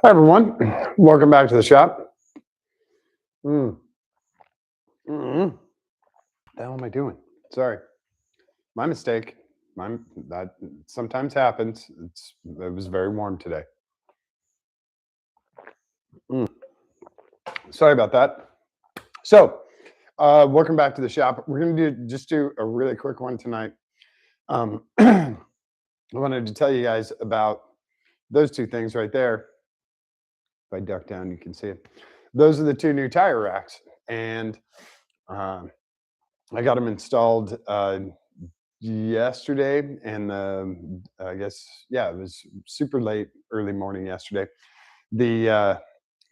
Hi, everyone. Welcome back to the shop. Mm. Mm. The hell am I doing? Sorry, my mistake. My that sometimes happens. It was very warm today. Mm. Sorry about that. So, welcome back to the shop. We're gonna do a really quick one tonight. I wanted to tell you guys about those two things right there. If I duck down, you can see it. Those are the two new tire racks, and um, I got them installed yesterday, and I guess yeah, it was super late, early morning yesterday. The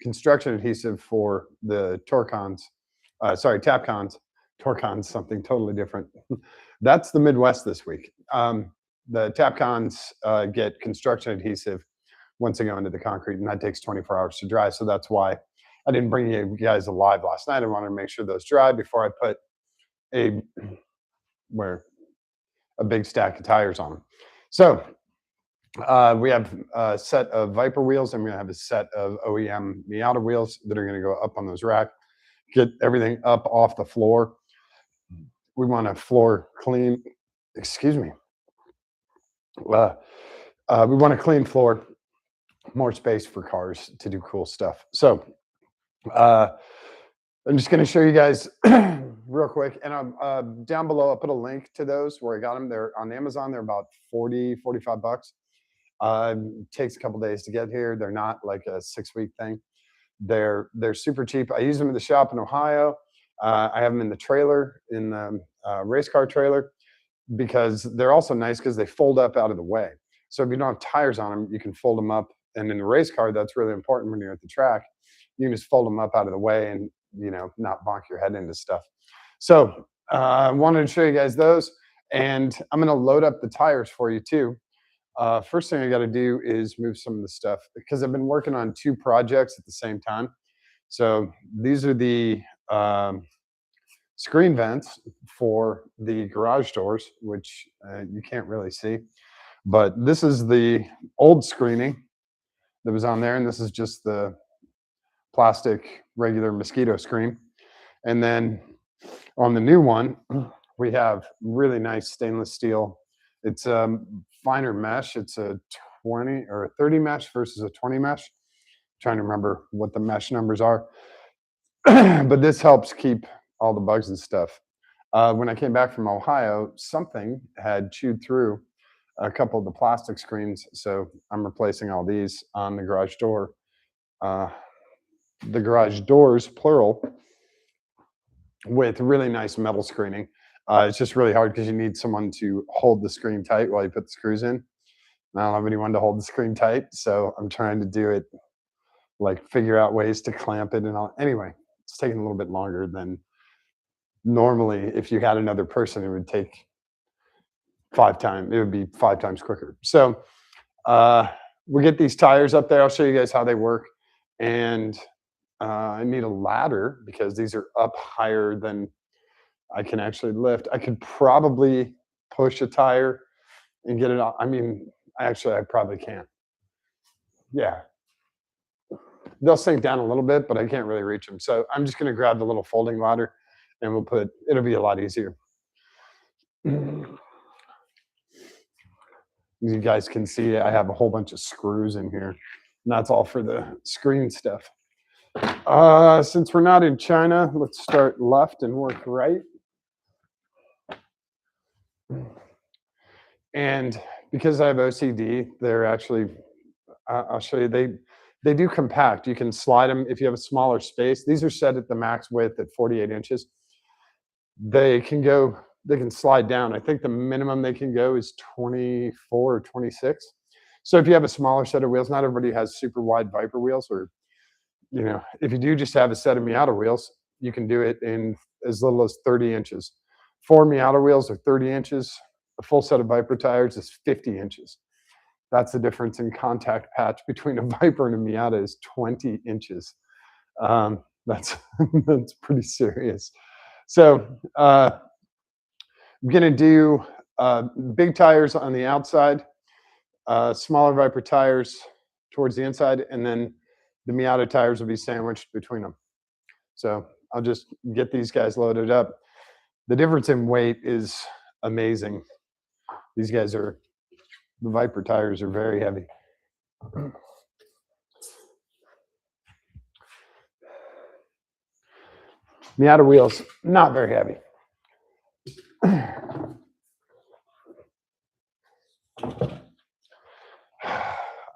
construction adhesive for the Tapcons, Torcons, something totally different. That's the Midwest this week. The Tapcons get construction adhesive once they go into the concrete, and that takes 24 hours to dry. So that's why I didn't bring you guys alive last night. I wanted to make sure those dry before I put a where a big stack of tires on them. So we have a set of Viper wheels, and we're gonna have a set of OEM Miata wheels that are gonna go up on those racks. Get everything up off the floor. We want a floor clean. Excuse me. We want a clean floor, more space for cars to do cool stuff. So uh, I'm just going to show you guys real quick. And down below, I'll put a link to those where I got them. They're on Amazon. They're about 40, 45 bucks. Takes a couple days to get here. They're not like a 6-week thing. They're super cheap. I use them in the shop in Ohio. I have them in the trailer, in the race car trailer, because they're also nice because they fold up out of the way. So if you don't have tires on them, you can fold them up. And in the race car, that's really important when you're at the track. You can just fold them up out of the way and not bonk your head into stuff. So I wanted to show you guys those, and I'm going to load up the tires for you too. First thing I got to do is move some of the stuff because I've been working on 2 projects at the same time. So these are the screen vents for the garage doors, which you can't really see. But this is the old screening that was on there, and this is just the plastic regular mosquito screen. And then on the new one, we have really nice stainless steel. It's finer mesh. It's a 20 or a 30 mesh versus a 20 mesh. I'm trying to remember what the mesh numbers are. But this helps keep all the bugs and stuff. When I came back from Ohio, something had chewed through a couple of the plastic screens, so I'm replacing all these on the garage door. The garage doors, plural, with really nice metal screening. It's just really hard because you need someone to hold the screen tight while you put the screws in. I don't have anyone to hold the screen tight, so I'm trying to do it, like figure out ways to clamp it and all. Anyway, it's taking a little bit longer than normally. If you had another person, it would take 5 times. It would be 5 times quicker. So we get these tires up there. I'll show you guys how they work. And I need a ladder because these are up higher than I can actually lift. I could probably push a tire and get it off. I mean, I probably can't. Yeah. They'll sink down a little bit, but I can't really reach them. So I'm just going to grab the little folding ladder, and it'll be a lot easier. You guys can see I have a whole bunch of screws in here, and that's all for the screen stuff. Since we're not in China, let's start left and work right. And because I have OCD, they're actually, I'll show you, they do compact. You can slide them if you have a smaller space. These are set at the max width at 48 inches. They can slide down. I think the minimum they can go is 24 or 26. So if you have a smaller set of wheels, not everybody has super wide Viper wheels, or if you do just have a set of Miata wheels, you can do it in as little as 30 inches. 4 Miata wheels are 30 inches. A full set of Viper tires is 50 inches. That's the difference in contact patch between a Viper and a Miata is 20 inches. That's pretty serious. So I'm going to do big tires on the outside, smaller Viper tires towards the inside, and then the Miata tires will be sandwiched between them. So I'll just get these guys loaded up. The difference in weight is amazing. These guys are, the Viper tires are very heavy. Miata wheels, not very heavy.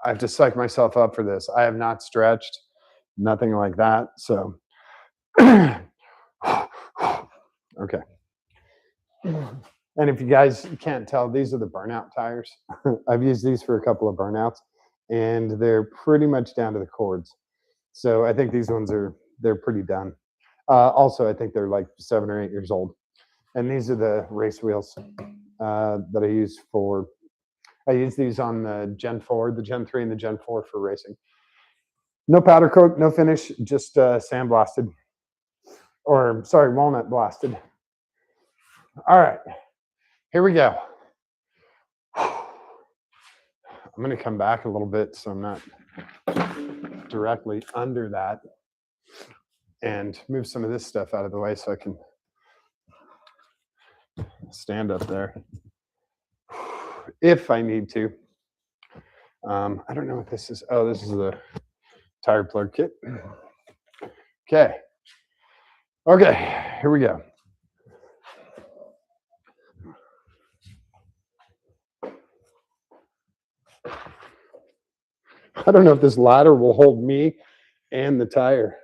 I have to psych myself up for this. I have not stretched, nothing like that. So, okay. And if you guys can't tell, these are the burnout tires. I've used these for a couple of burnouts, and they're pretty much down to the cords. So I think these ones they're pretty done. Also, I think they're like 7 or 8 years old. And these are the race wheels that I use for. I use these on the Gen 4, the Gen 3, and the Gen 4 for racing. No powder coat, no finish, just sandblasted. Or, sorry, walnut blasted. All right, here we go. I'm going to come back a little bit so I'm not directly under that and move some of this stuff out of the way so I can stand up there if I need to. I don't know what this is. Oh, this is the tire plug kit. Okay. Okay, here we go. I don't know if this ladder will hold me and the tire.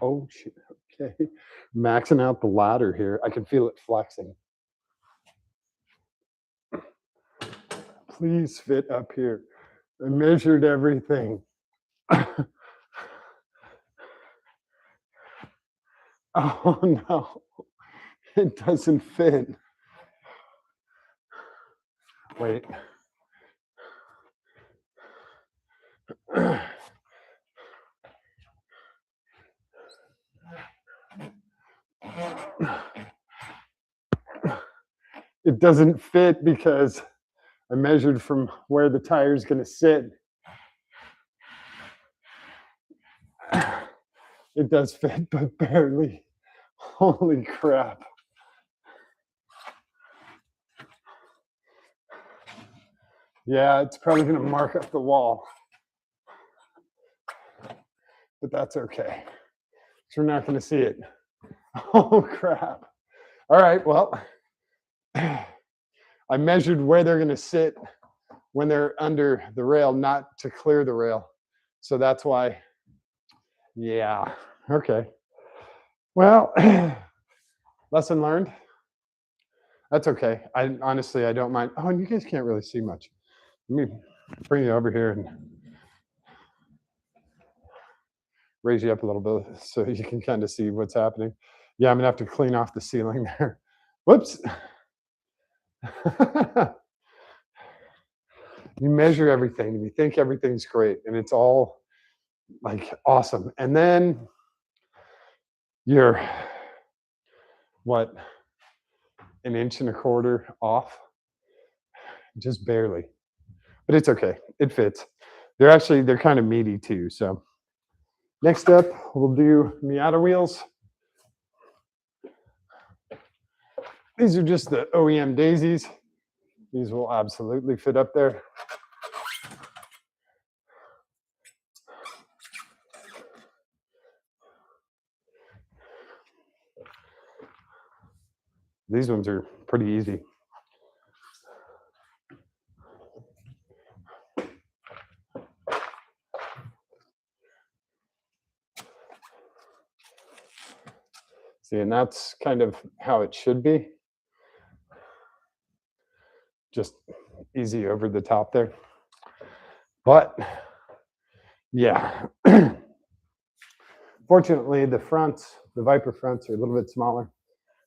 Oh, shit. Okay. Maxing out the ladder here. I can feel it flexing. Please fit up here. I measured everything. Oh, no. It doesn't fit. Wait. It doesn't fit because I measured from where the tire is going to sit. It does fit, but barely. Holy crap. Yeah, it's probably going to mark up the wall. But that's okay. So we're not going to see it. Oh, crap. All right, well, I measured where they're going to sit when they're under the rail, not to clear the rail. So that's why, yeah, okay. Well, lesson learned. That's okay. Honestly, I don't mind. Oh, and you guys can't really see much. Let me bring you over here and raise you up a little bit so you can kind of see what's happening. Yeah, I'm gonna have to clean off the ceiling there. Whoops. You measure everything and you think everything's great and it's all like awesome. And then you're what, 1.25 inches off? Just barely. But it's okay. It fits. They're kind of meaty too. So next up, we'll do Miata wheels. These are just the OEM daisies. These will absolutely fit up there. These ones are pretty easy. See, and that's kind of how it should be. Just easy over the top there. But yeah, fortunately the fronts, the Viper fronts, are a little bit smaller.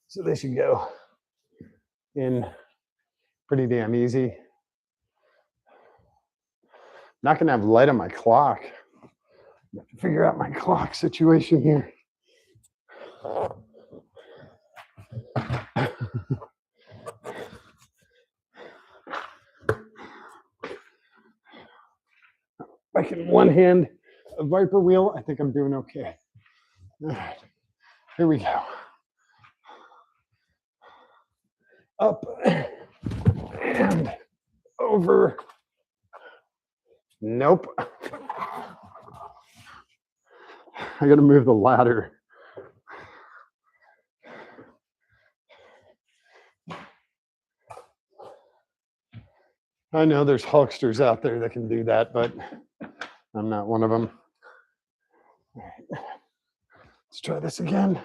So they should go in pretty damn easy. Not gonna have light on my clock. I have to figure out my clock situation here. can one hand a Viper wheel. I think I'm doing okay. All right, here we go. Up and over. Nope. I got to move the ladder. I know there's Hulksters out there that can do that, but I'm not one of them. All right. Let's try this again.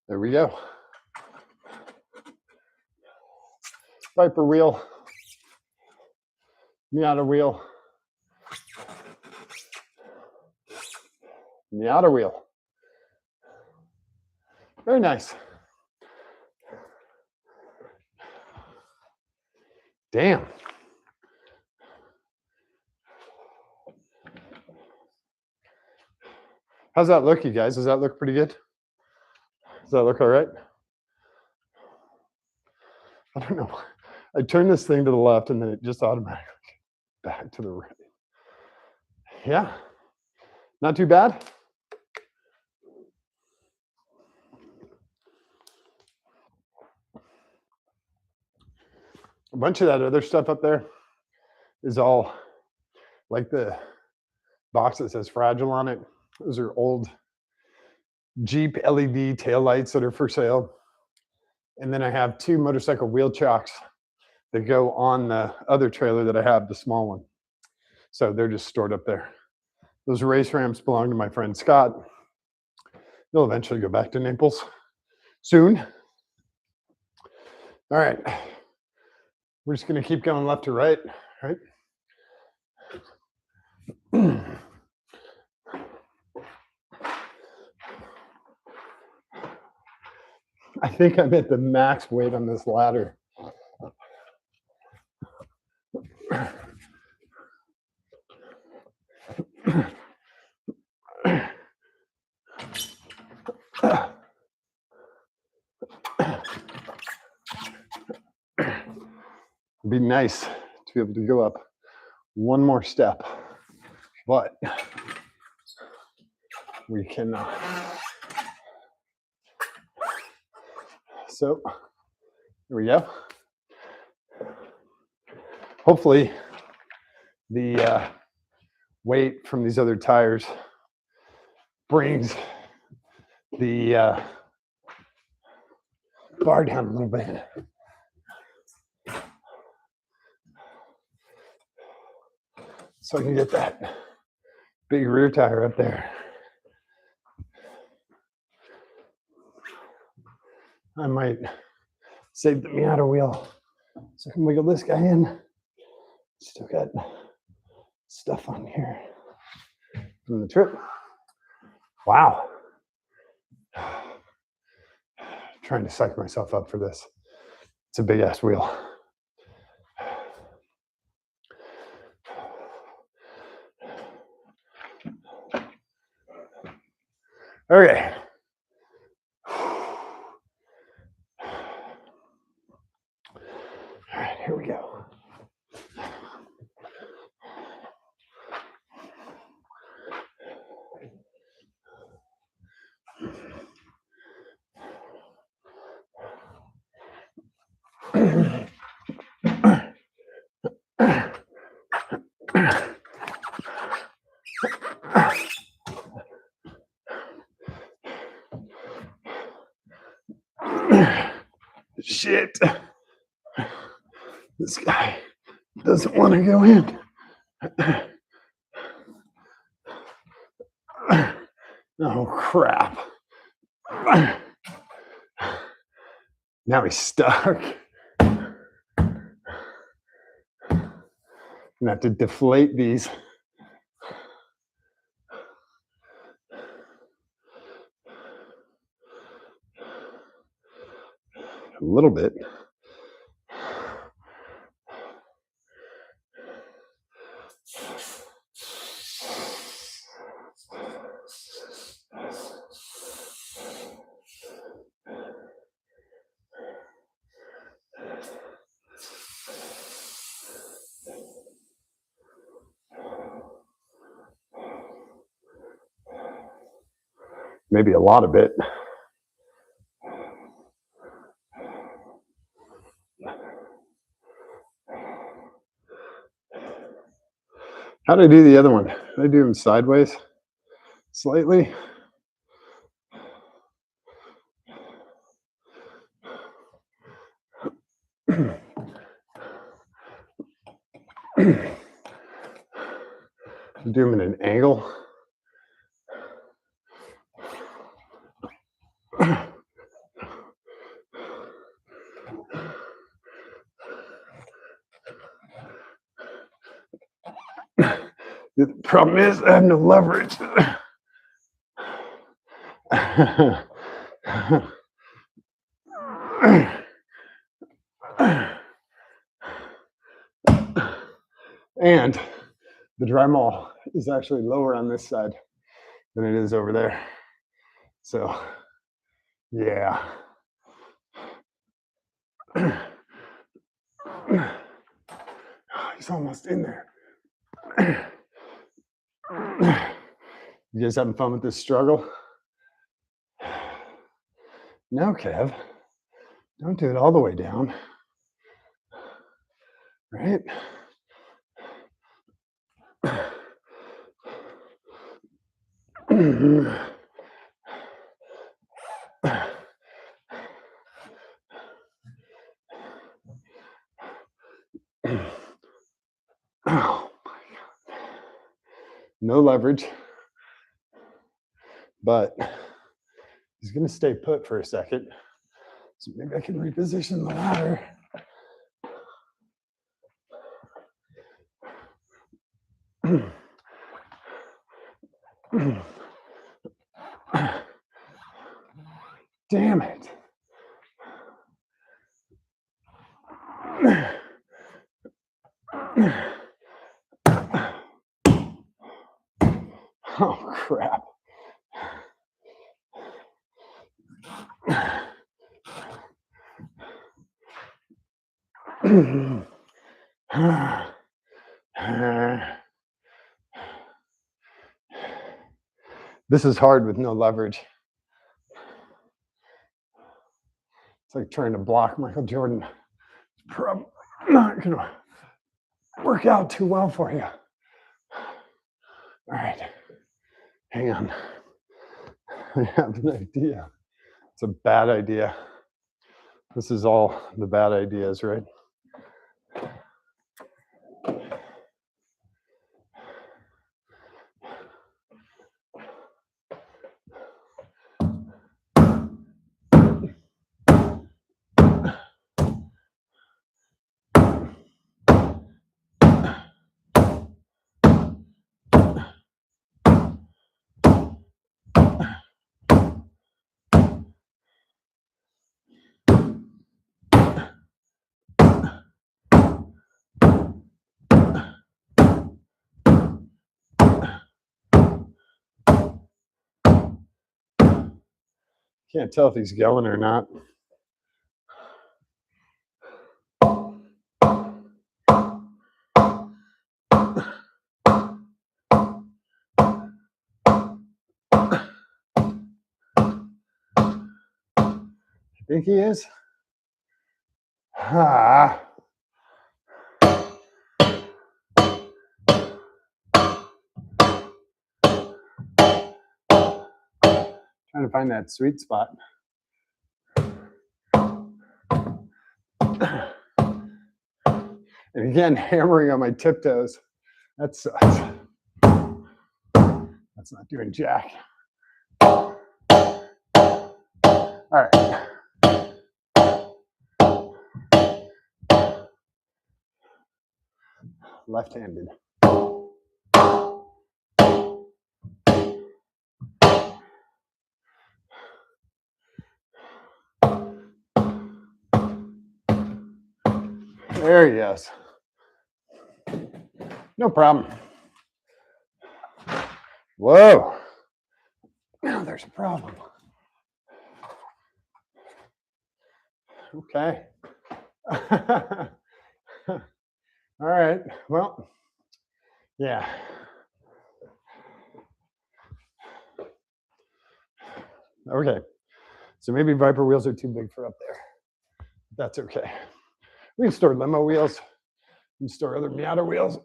There we go. Viper wheel. Miata wheel. Miata wheel. Very nice. Damn. How's that look, you guys? Does that look pretty good? Does that look all right? I don't know. I turned this thing to the left and then it just automatically back to the right. Yeah, not too bad. A bunch of that other stuff up there is all like the box that says Fragile on it. Those are old Jeep LED taillights that are for sale. And then I have 2 motorcycle wheel chocks that go on the other trailer that I have, the small one. So they're just stored up there. Those race ramps belong to my friend Scott. They'll eventually go back to Naples soon. All right. We're just going to keep going left to right, right? I think I'm at the max weight on this ladder. It'd be nice to be able to go up one more step, but we cannot. So there we go. Hopefully the weight from these other tires brings the bar down a little bit. So I can get that big rear tire up there. I might save the Miata wheel so I can wiggle this guy in. Still got stuff on here from the trip. Wow. Trying to psych myself up for this. It's a big ass wheel. Okay. All right, here we go. Shit. This guy doesn't want to go in. Oh, crap. Now he's stuck. I'm gonna have to deflate these. A little bit. maybe a lot of it. How do I do the other one? Did I do them sideways slightly? Do them in an angle. The problem is I have no leverage. And the dremel is actually lower on this side than it is over there. So, yeah. He's almost in there. You guys having fun with this struggle? No, Kev. Don't do it all the way down. Right? Oh my God. No leverage, but he's going to stay put for a second. So maybe I can reposition the ladder. Damn it. Oh, crap. This is hard with no leverage. It's like trying to block Michael Jordan. It's probably not going to work out too well for you. All right, hang on. I have an idea. It's a bad idea. This is all the bad ideas, right? Can't tell if he's going or not. I think he is. Ah. Trying to find that sweet spot. And again, hammering on my tiptoes. That sucks. That's not doing jack. All right. Left-handed. There he is. No problem. Whoa. Now there's a problem. Okay. All right. Well, yeah. Okay. So maybe Viper wheels are too big for up there. That's okay. We can store limo wheels. We can store other Miata wheels.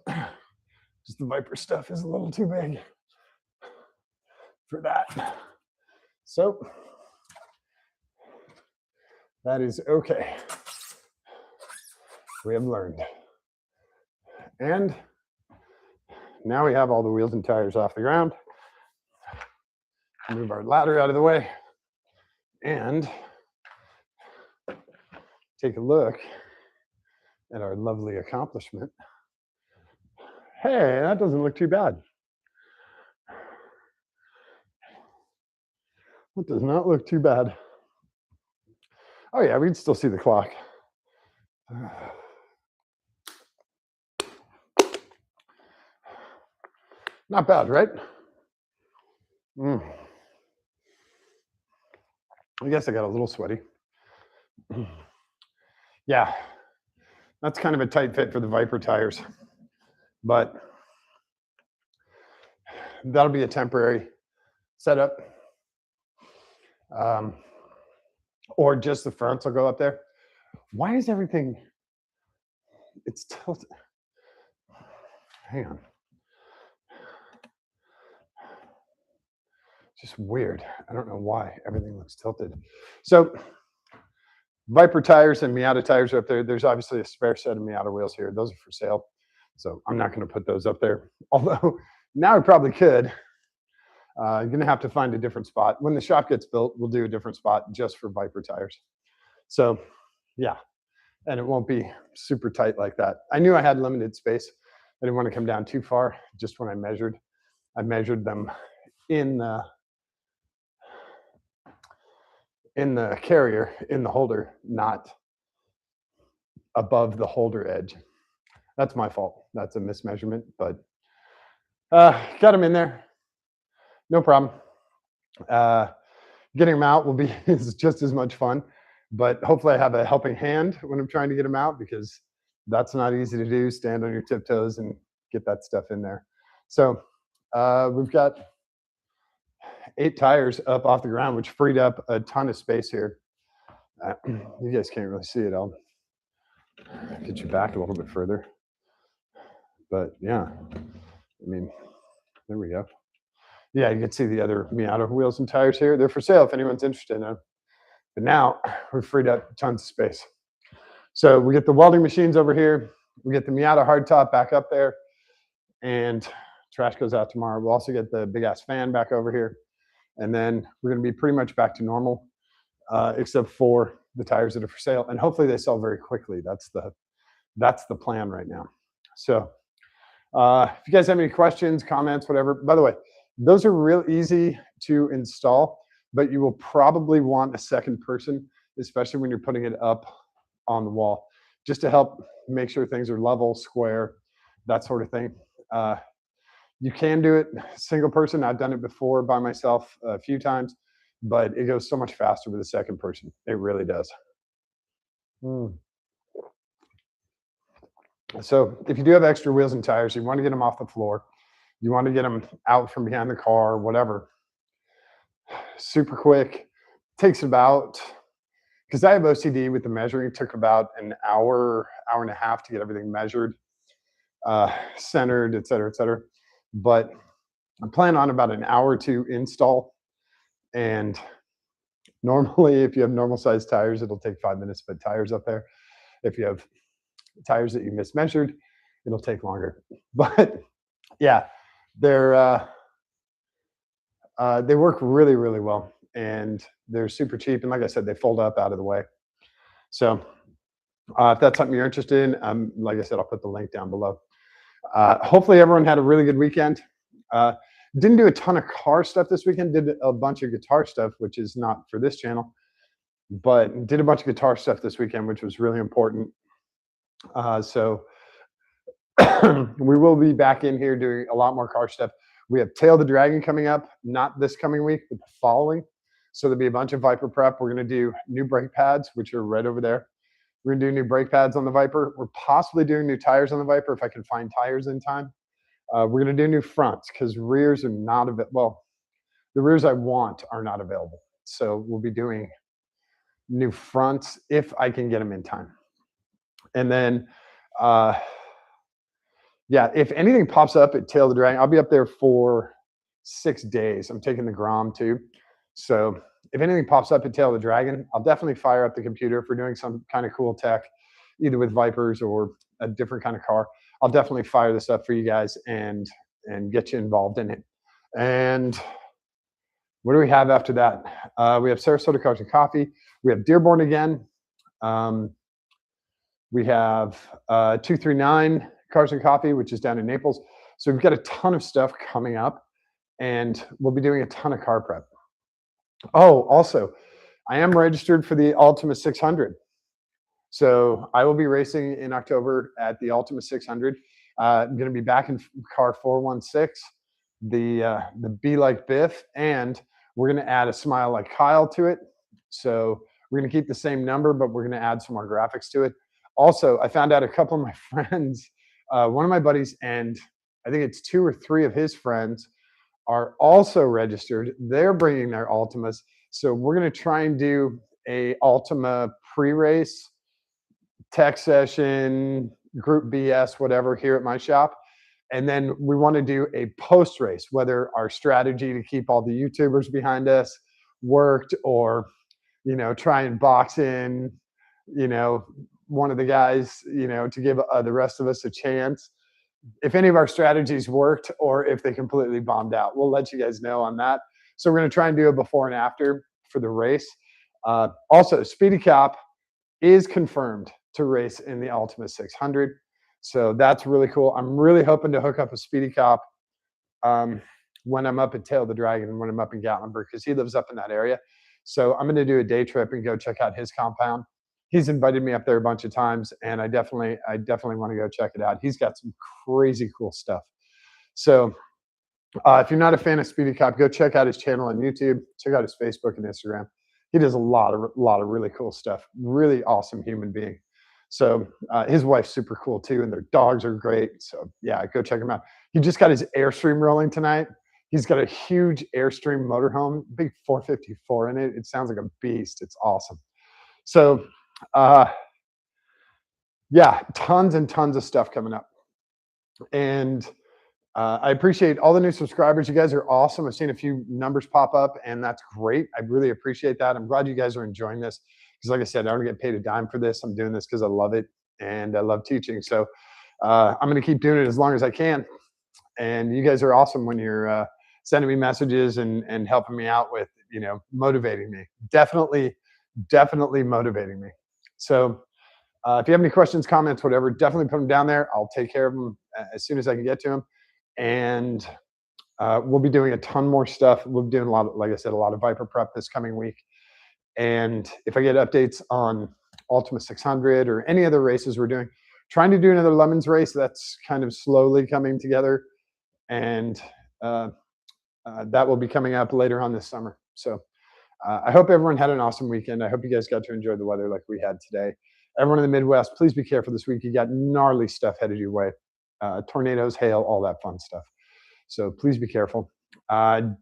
Just the Viper stuff is a little too big for that. So that is okay. We have learned. And now we have all the wheels and tires off the ground. Move our ladder out of the way and take a look at our lovely accomplishment. Hey, that doesn't look too bad. That does not look too bad. Oh yeah, we can still see the clock. Not bad, right? I guess I got a little sweaty. Yeah, that's kind of a tight fit for the Viper tires, but that'll be a temporary setup. Or just the fronts will go up there. Why is everything, it's tilted? Hang on. Just weird. I don't know why everything looks tilted. So Viper tires and Miata tires are up there. There's obviously a spare set of Miata wheels here. Those are for sale. So I'm not going to put those up there. Although now I probably could. You're going to have to find a different spot. When the shop gets built, we'll do a different spot just for Viper tires. So yeah, and it won't be super tight like that. I knew I had limited space. I didn't want to come down too far. Just when I measured them in the carrier, in the holder, not above the holder edge. That's my fault. That's a mismeasurement, but got them in there. No problem. Getting them out will be is just as much fun, but hopefully I have a helping hand when I'm trying to get them out, because that's not easy to do. Stand on your tiptoes and get that stuff in there. So we've got 8 tires up off the ground, which freed up a ton of space here. You guys can't really see it. I'll get you back a little bit further. But yeah, I mean, there we go. Yeah, you can see the other Miata wheels and tires here. They're for sale if anyone's interested in them. But now we've freed up tons of space. So we get the welding machines over here. We get the Miata hardtop back up there. And trash goes out tomorrow. We'll also get the big ass fan back over here. And then we're going to be pretty much back to normal, except for the tires that are for sale. And hopefully they sell very quickly. That's the plan right now. So if you guys have any questions, comments, whatever, by the way, those are real easy to install, but you will probably want a second person, especially when you're putting it up on the wall, just to help make sure things are level, square, that sort of thing. You can do it single person. I've done it before by myself a few times, but it goes so much faster with a second person. It really does. So if you do have extra wheels and tires, you want to get them off the floor, you want to get them out from behind the car, whatever, super quick. Takes about, because I have OCD with the measuring, it took about an hour and a half to get everything measured, centered, et cetera, et cetera. But I plan on about an hour to install. And normally, if you have normal sized tires, it'll take 5 minutes to put tires up there. If you have tires that you mismeasured, it'll take longer. But yeah, they work really, really well, and they're super cheap. And like I said, they fold up out of the way. So if that's something you're interested in, like I said, I'll put the link down below. Hopefully everyone had a really good weekend. Didn't do a ton of car stuff this weekend. Did a bunch of guitar stuff, which is not for this channel, but did a bunch of guitar stuff this weekend, which was really important. So we will be back in here doing a lot more car stuff. We have Tail the Dragon coming up, not this coming week, but the following. So there'll be a bunch of Viper prep. We're going to do new brake pads, which are right over there. We're going to do new brake pads on the Viper. We're possibly doing new tires on the Viper if I can find tires in time. We're going to do new fronts because rears are not available. Well, the rears I want are not available. So we'll be doing new fronts if I can get them in time. And then, uh, yeah, if anything pops up at Tail of the Dragon, I'll be up there for 6 days. I'm taking the Grom too. So if anything pops up at Tail of the Dragon, I'll definitely fire up the computer if we're doing some kind of cool tech, either with Vipers or a different kind of car. I'll definitely fire this up for you guys and get you involved in it. And what do we have after that? We have Sarasota Cars and Coffee. We have Dearborn again. We have 239 Cars and Coffee, which is down in Naples. So we've got a ton of stuff coming up, and we'll be doing a ton of car prep. Oh, also, I am registered for the Ultima 600. So I will be racing in October at the Ultima 600. I'm going to be back in car 416, the Be Like Biff, and we're going to add a Smile Like Kyle to it. So we're going to keep the same number, but we're going to add some more graphics to it. Also, I found out a couple of my friends, one of my buddies, and I think it's 2 or 3 of his friends are also registered. They're bringing their Ultimas. So we're going to try and do a Ultima pre-race, tech session, group BS, whatever, here at my shop. And then we want to do a post-race, whether our strategy to keep all the YouTubers behind us worked, or, you know, try and box in, you know, one of the guys, you know, to give the rest of us a chance. If any of our strategies worked or if they completely bombed out, we'll let you guys know on that. So we're going to try and do a before and after for the race. Also, Speedy Cop is confirmed to race in the Ultima 600. So that's really cool. I'm really hoping to hook up a Speedy Cop when I'm up at Tail of the Dragon and when I'm up in Gatlinburg, because he lives up in that area. So I'm going to do a day trip and go check out his compound. He's invited me up there a bunch of times, and I definitely want to go check it out. He's got some crazy cool stuff. So if you're not a fan of Speedy Cop, go check out his channel on YouTube. Check out his Facebook and Instagram. He does a lot of really cool stuff. Really awesome human being. So his wife's super cool too, and their dogs are great. So yeah, go check him out. He just got his Airstream rolling tonight. He's got a huge Airstream motorhome, big 454 in it. It sounds like a beast. It's awesome. So yeah, tons and tons of stuff coming up. And I appreciate all the new subscribers. You guys are awesome. I've seen a few numbers pop up, and that's great. I really appreciate that. I'm glad you guys are enjoying this, because like I said, I don't get paid a dime for this. I'm doing this because I love it, and I love teaching. So I'm going to keep doing it as long as I can. And you guys are awesome when you're sending me messages and helping me out with, you know, motivating me. Definitely motivating me. So if you have any questions, comments, whatever, definitely put them down there. I'll take care of them as soon as I can get to them. And we'll be doing a ton more stuff. We'll be doing a lot of, like I said, a lot of Viper prep this coming week. And if I get updates on Ultima 600 or any other races we're doing, trying to do another Lemons race, that's kind of slowly coming together. And that will be coming up later on this summer. So I hope everyone had an awesome weekend. I hope you guys got to enjoy the weather like we had today. Everyone in the Midwest, please be careful this week. You got gnarly stuff headed your way. Tornadoes, hail, all that fun stuff. So please be careful.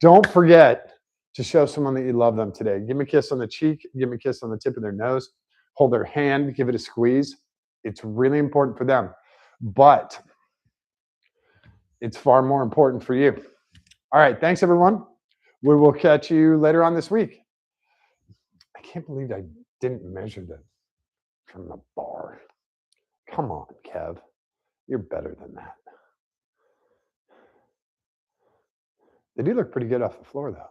Don't forget to show someone that you love them today. Give them a kiss on the cheek. Give them a kiss on the tip of their nose. Hold their hand. Give it a squeeze. It's really important for them. But it's far more important for you. All right. Thanks, everyone. We will catch you later on this week. I can't believe I didn't measure that from the bar. Come on, Kev. You're better than that. They do look pretty good off the floor, though.